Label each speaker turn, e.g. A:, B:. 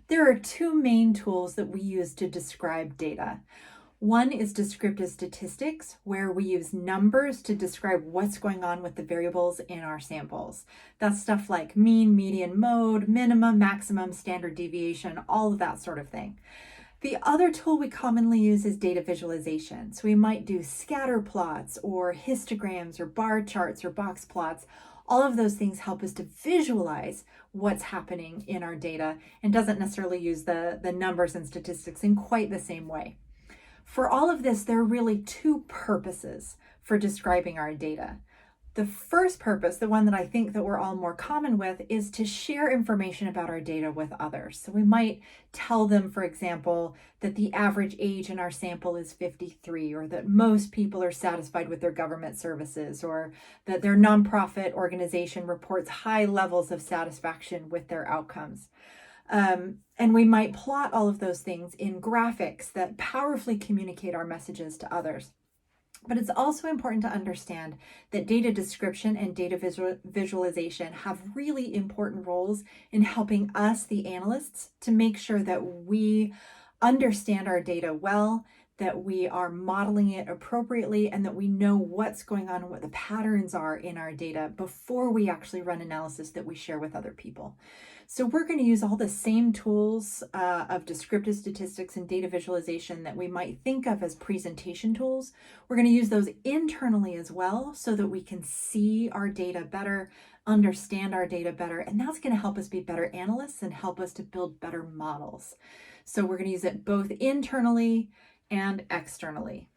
A: There are two main tools that we use to describe data. One is descriptive statistics, where we use numbers to describe what's going on with the variables in our samples. That's stuff like mean, median, mode, minimum, maximum, standard deviation, all of that sort of thing. The other tool we commonly use is data visualization. So we might do scatter plots or histograms or bar charts or box plots. All of those things help us to visualize what's happening in our data and doesn't necessarily use the numbers and statistics in quite the same way. For all of this, there are really two purposes for describing our data. The first purpose, the one that I think that we're all more common with, is to share information about our data with others. So we might tell them, for example, that the average age in our sample is 53, or that most people are satisfied with their government services, or that their nonprofit organization reports high levels of satisfaction with their outcomes. And we might plot all of those things in graphics that powerfully communicate our messages to others. But it's also important to understand that data description and data visualization have really important roles in helping us, the analysts, to make sure that we understand our data well, that we are modeling it appropriately, and that we know what's going on and what the patterns are in our data before we actually run analysis that we share with other people. So we're going to use all the same tools of descriptive statistics and data visualization that we might think of as presentation tools. We're going to use those internally as well so that we can see our data better, understand our data better, and that's going to help us be better analysts and help us to build better models. So we're going to use it both internally and externally.